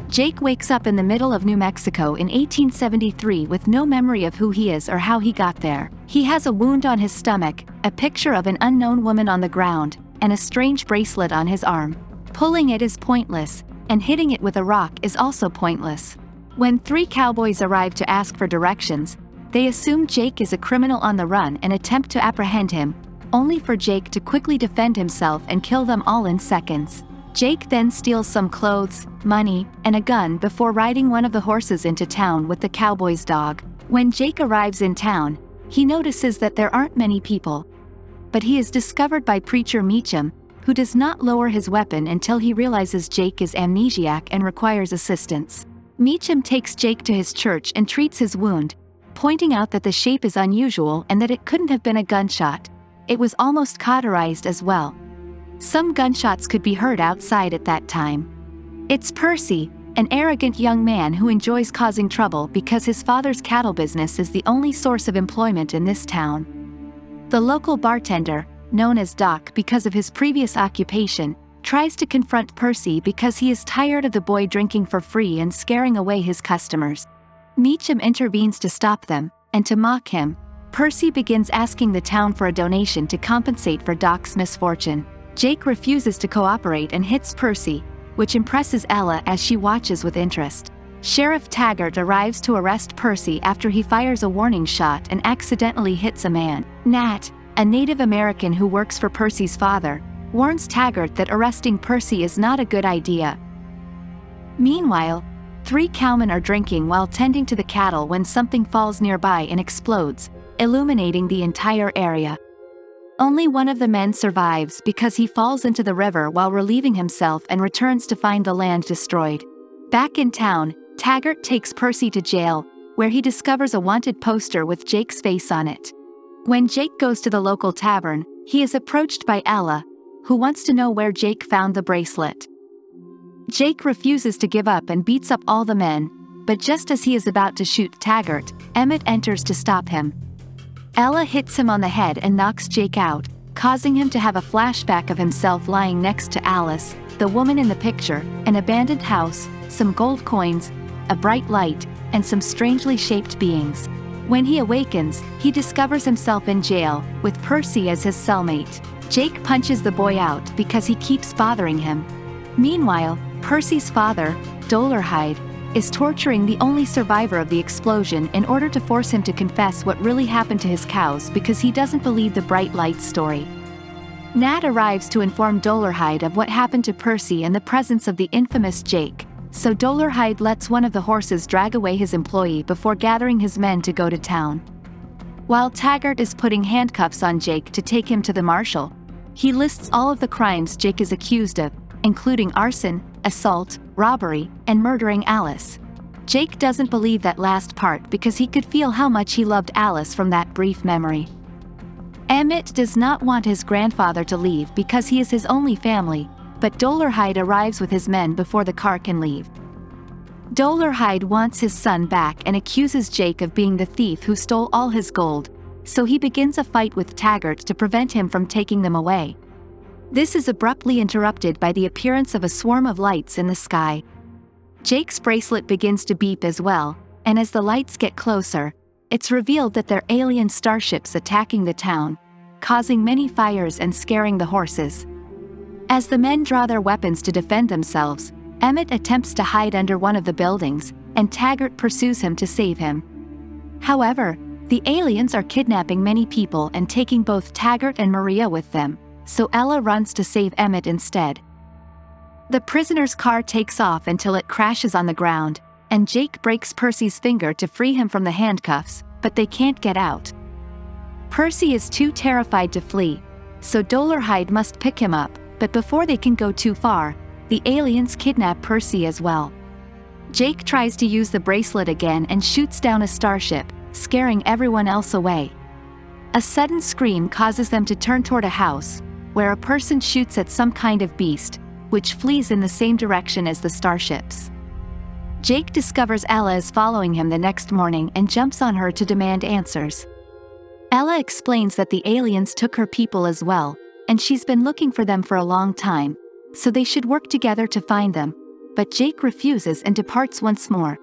Jake wakes up in the middle of New Mexico in 1873 with no memory of who he is or how he got there. He has a wound on his stomach, a picture of an unknown woman on the ground, and a strange bracelet on his arm. Pulling it is pointless, and hitting it with a rock is also pointless. When 3 cowboys arrive to ask for directions, they assume Jake is a criminal on the run and attempt to apprehend him, only for Jake to quickly defend himself and kill them all in seconds. Jake then steals some clothes, money, and a gun before riding one of the horses into town with the cowboy's dog. When Jake arrives in town, he notices that there aren't many people. But he is discovered by preacher Meacham, who does not lower his weapon until he realizes Jake is amnesiac and requires assistance. Meacham takes Jake to his church and treats his wound, pointing out that the shape is unusual and that it couldn't have been a gunshot. It was almost cauterized as well. Some gunshots could be heard outside at that time. It's Percy, an arrogant young man who enjoys causing trouble because his father's cattle business is the only source of employment in this town. The local bartender, known as Doc because of his previous occupation, tries to confront Percy because he is tired of the boy drinking for free and scaring away his customers. Meacham intervenes to stop them, and to mock him, Percy begins asking the town for a donation to compensate for Doc's misfortune. Jake refuses to cooperate and hits Percy, which impresses Ella as she watches with interest. Sheriff Taggart arrives to arrest Percy after he fires a warning shot and accidentally hits a man. Nat, a Native American who works for Percy's father, warns Taggart that arresting Percy is not a good idea. Meanwhile, 3 cowmen are drinking while tending to the cattle when something falls nearby and explodes, illuminating the entire area. Only one of the men survives because he falls into the river while relieving himself and returns to find the land destroyed. Back in town, Taggart takes Percy to jail, where he discovers a wanted poster with Jake's face on it. When Jake goes to the local tavern, he is approached by Ella, who wants to know where Jake found the bracelet. Jake refuses to give up and beats up all the men, but just as he is about to shoot Taggart, Emmett enters to stop him. Ella hits him on the head and knocks Jake out, causing him to have a flashback of himself lying next to Alice, the woman in the picture, an abandoned house, some gold coins, a bright light, and some strangely shaped beings. When he awakens, he discovers himself in jail, with Percy as his cellmate. Jake punches the boy out because he keeps bothering him. Meanwhile, Percy's father, Dolarhyde, is torturing the only survivor of the explosion in order to force him to confess what really happened to his cows because he doesn't believe the bright light story. Nat arrives to inform Dolarhyde of what happened to Percy and the presence of the infamous Jake, so Dolarhyde lets one of the horses drag away his employee before gathering his men to go to town. While Taggart is putting handcuffs on Jake to take him to the marshal, he lists all of the crimes Jake is accused of, including arson, assault, robbery, and murdering Alice. Jake doesn't believe that last part because he could feel how much he loved Alice from that brief memory. Emmett does not want his grandfather to leave because he is his only family, but Dolarhyde arrives with his men before the car can leave. Dolarhyde wants his son back and accuses Jake of being the thief who stole all his gold, so he begins a fight with Taggart to prevent him from taking them away. This is abruptly interrupted by the appearance of a swarm of lights in the sky. Jake's bracelet begins to beep as well, and as the lights get closer, it's revealed that they're alien starships attacking the town, causing many fires and scaring the horses. As the men draw their weapons to defend themselves, Emmett attempts to hide under one of the buildings, and Taggart pursues him to save him. However, the aliens are kidnapping many people and taking both Taggart and Maria with them, so Ella runs to save Emmett instead. The prisoner's car takes off until it crashes on the ground, and Jake breaks Percy's finger to free him from the handcuffs, but they can't get out. Percy is too terrified to flee, so Dolarhyde must pick him up, but before they can go too far, the aliens kidnap Percy as well. Jake tries to use the bracelet again and shoots down a starship, scaring everyone else away. A sudden scream causes them to turn toward a house, where a person shoots at some kind of beast, which flees in the same direction as the starships. Jake discovers Ella is following him the next morning and jumps on her to demand answers. Ella explains that the aliens took her people as well, and she's been looking for them for a long time, so they should work together to find them, but Jake refuses and departs once more.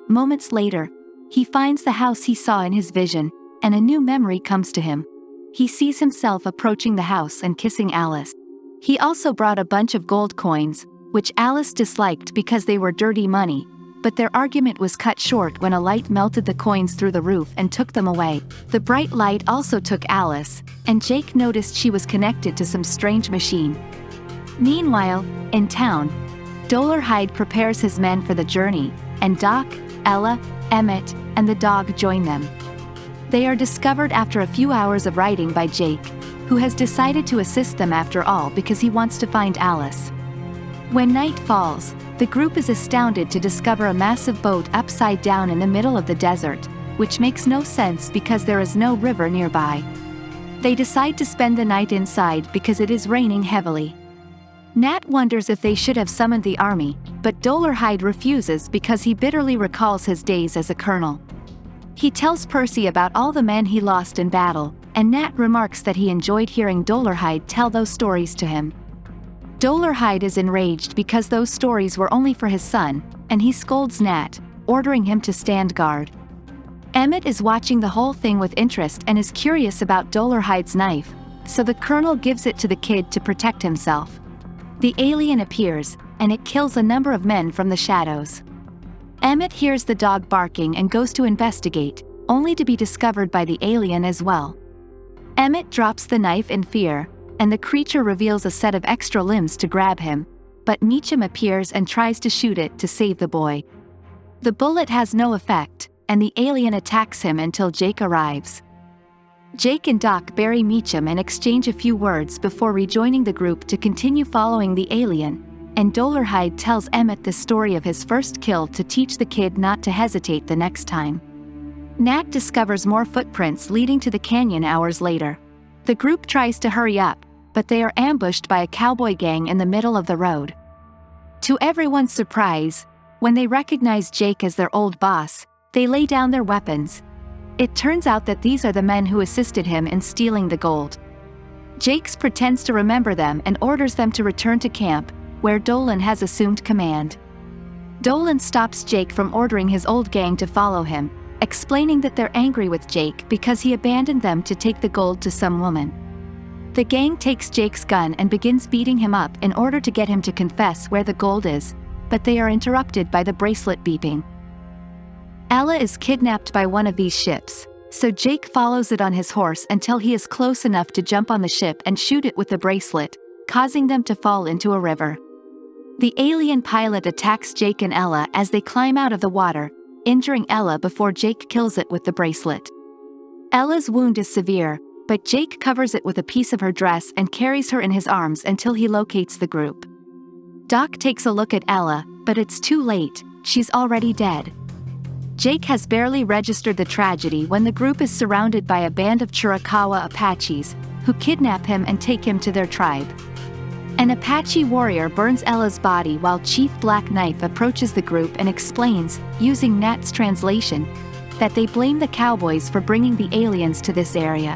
Moments later, he finds the house he saw in his vision, and a new memory comes to him. He sees himself approaching the house and kissing Alice. He also brought a bunch of gold coins, which Alice disliked because they were dirty money, but their argument was cut short when a light melted the coins through the roof and took them away. The bright light also took Alice, and Jake noticed she was connected to some strange machine. Meanwhile, in town, Dolarhyde prepares his men for the journey, and Doc, Ella, Emmett, and the dog join them. They are discovered after a few hours of riding by Jake, who has decided to assist them after all because he wants to find Alice. When night falls, the group is astounded to discover a massive boat upside down in the middle of the desert, which makes no sense because there is no river nearby. They decide to spend the night inside because it is raining heavily. Nat wonders if they should have summoned the army, but Dolarhyde refuses because he bitterly recalls his days as a colonel. He tells Percy about all the men he lost in battle, and Nat remarks that he enjoyed hearing Dolarhyde tell those stories to him. Dolarhyde is enraged because those stories were only for his son, and he scolds Nat, ordering him to stand guard. Emmett is watching the whole thing with interest and is curious about Dolarhyde's knife, so the colonel gives it to the kid to protect himself. The alien appears, and it kills a number of men from the shadows. Emmett hears the dog barking and goes to investigate, only to be discovered by the alien as well. Emmett drops the knife in fear, and the creature reveals a set of extra limbs to grab him, but Meacham appears and tries to shoot it to save the boy. The bullet has no effect, and the alien attacks him until Jake arrives. Jake and Doc bury Meacham and exchange a few words before rejoining the group to continue following the alien, and Dolarhyde tells Emmett the story of his first kill to teach the kid not to hesitate the next time. Nat discovers more footprints leading to the canyon hours later. The group tries to hurry up, but they are ambushed by a cowboy gang in the middle of the road. To everyone's surprise, when they recognize Jake as their old boss, they lay down their weapons. It turns out that these are the men who assisted him in stealing the gold. Jake pretends to remember them and orders them to return to camp, where Dolan has assumed command. Dolan stops Jake from ordering his old gang to follow him, explaining that they're angry with Jake because he abandoned them to take the gold to some woman. The gang takes Jake's gun and begins beating him up in order to get him to confess where the gold is, but they are interrupted by the bracelet beeping. Ella is kidnapped by one of these ships, so Jake follows it on his horse until he is close enough to jump on the ship and shoot it with the bracelet, causing them to fall into a river. The alien pilot attacks Jake and Ella as they climb out of the water, injuring Ella before Jake kills it with the bracelet. Ella's wound is severe, but Jake covers it with a piece of her dress and carries her in his arms until he locates the group. Doc takes a look at Ella, but it's too late, she's already dead. Jake has barely registered the tragedy when the group is surrounded by a band of Chiricahua Apaches, who kidnap him and take him to their tribe. An Apache warrior burns Ella's body while Chief Black Knife approaches the group and explains, using Nat's translation, that they blame the cowboys for bringing the aliens to this area.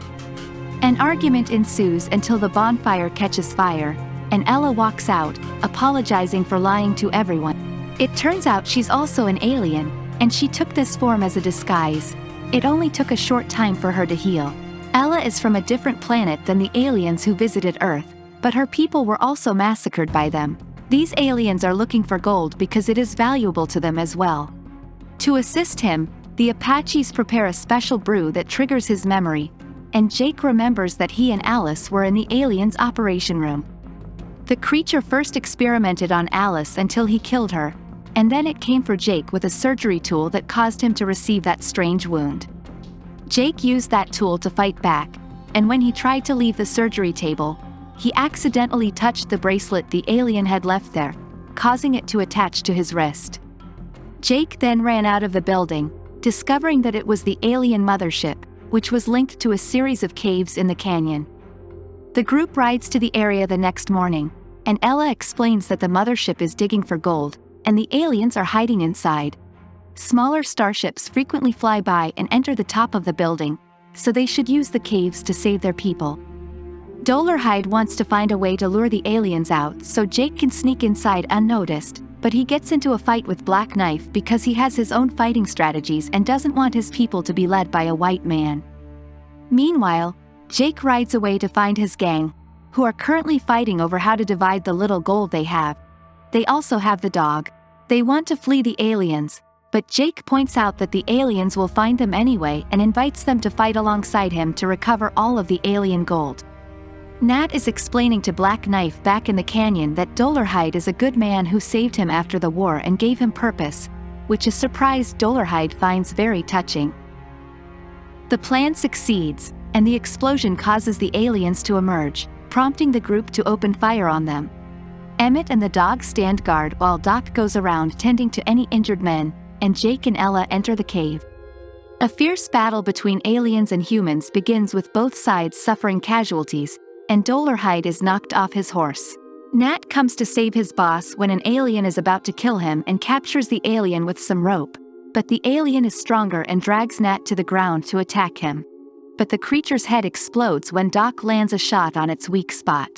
An argument ensues until the bonfire catches fire, and Ella walks out, apologizing for lying to everyone. It turns out she's also an alien, and she took this form as a disguise. It only took a short time for her to heal. Ella is from a different planet than the aliens who visited Earth, but her people were also massacred by them. These aliens are looking for gold because it is valuable to them as well. To assist him, the Apaches prepare a special brew that triggers his memory, and Jake remembers that he and Alice were in the aliens' operation room. The creature first experimented on Alice until he killed her, and then it came for Jake with a surgery tool that caused him to receive that strange wound. Jake used that tool to fight back, and when he tried to leave the surgery table, he accidentally touched the bracelet the alien had left there, causing it to attach to his wrist. Jake then ran out of the building, discovering that it was the alien mothership, which was linked to a series of caves in the canyon. The group rides to the area the next morning, and Ella explains that the mothership is digging for gold, and the aliens are hiding inside. Smaller starships frequently fly by and enter the top of the building, so they should use the caves to save their people. Dolarhyde wants to find a way to lure the aliens out so Jake can sneak inside unnoticed, but he gets into a fight with Black Knife because he has his own fighting strategies and doesn't want his people to be led by a white man. Meanwhile, Jake rides away to find his gang, who are currently fighting over how to divide the little gold they have. They also have the dog. They want to flee the aliens, but Jake points out that the aliens will find them anyway and invites them to fight alongside him to recover all of the alien gold. Nat is explaining to Black Knife back in the canyon that Dolarhyde is a good man who saved him after the war and gave him purpose, which is surprised Dolarhyde finds very touching. The plan succeeds, and the explosion causes the aliens to emerge, prompting the group to open fire on them. Emmett and the dog stand guard while Doc goes around tending to any injured men, and Jake and Ella enter the cave. A fierce battle between aliens and humans begins with both sides suffering casualties, and Dolarhyde is knocked off his horse. Nat comes to save his boss when an alien is about to kill him and captures the alien with some rope, but the alien is stronger and drags Nat to the ground to attack him. But the creature's head explodes when Doc lands a shot on its weak spot.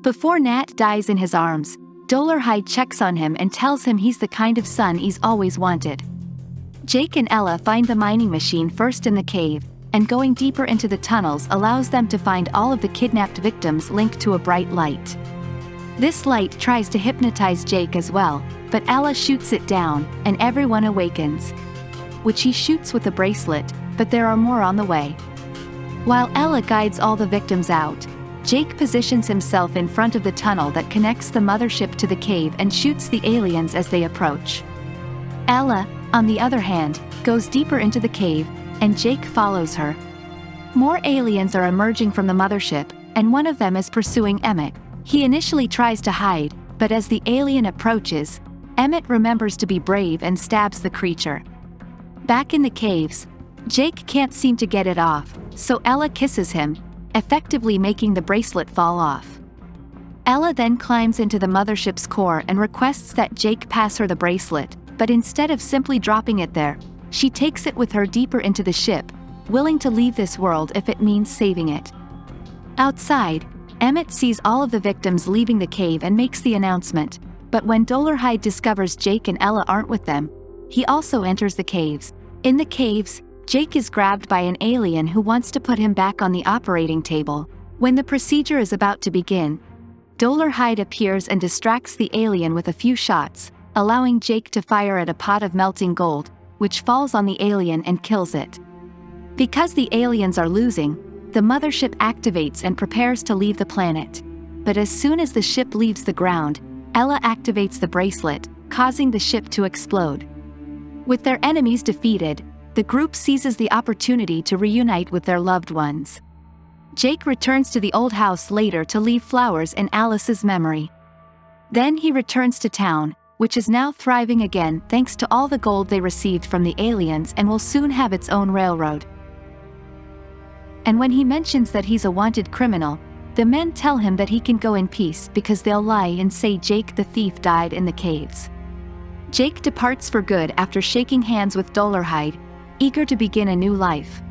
Before Nat dies in his arms, Dolarhyde checks on him and tells him he's the kind of son he's always wanted. Jake and Ella find the mining machine first in the cave, and going deeper into the tunnels allows them to find all of the kidnapped victims linked to a bright light. This light tries to hypnotize Jake as well, but Ella shoots it down, and everyone awakens. Which he shoots with a bracelet, but there are more on the way. While Ella guides all the victims out, Jake positions himself in front of the tunnel that connects the mothership to the cave and shoots the aliens as they approach. Ella, on the other hand, goes deeper into the cave, and Jake follows her. More aliens are emerging from the mothership, and one of them is pursuing Emmett. He initially tries to hide, but as the alien approaches, Emmett remembers to be brave and stabs the creature. Back in the caves, Jake can't seem to get it off, so Ella kisses him, effectively making the bracelet fall off. Ella then climbs into the mothership's core and requests that Jake pass her the bracelet, but instead of simply dropping it there, she takes it with her deeper into the ship, willing to leave this world if it means saving it. Outside, Emmett sees all of the victims leaving the cave and makes the announcement, but when Dolarhyde discovers Jake and Ella aren't with them, he also enters the caves. In the caves, Jake is grabbed by an alien who wants to put him back on the operating table. When the procedure is about to begin, Dolarhyde appears and distracts the alien with a few shots, allowing Jake to fire at a pot of melting gold, which falls on the alien and kills it. Because the aliens are losing, the mothership activates and prepares to leave the planet. But as soon as the ship leaves the ground, Ella activates the bracelet, causing the ship to explode. With their enemies defeated, the group seizes the opportunity to reunite with their loved ones. Jake returns to the old house later to leave flowers in Alice's memory. Then he returns to town, which is now thriving again thanks to all the gold they received from the aliens and will soon have its own railroad. And when he mentions that he's a wanted criminal, the men tell him that he can go in peace because they'll lie and say Jake the thief died in the caves. Jake departs for good after shaking hands with Dolarhyde, eager to begin a new life.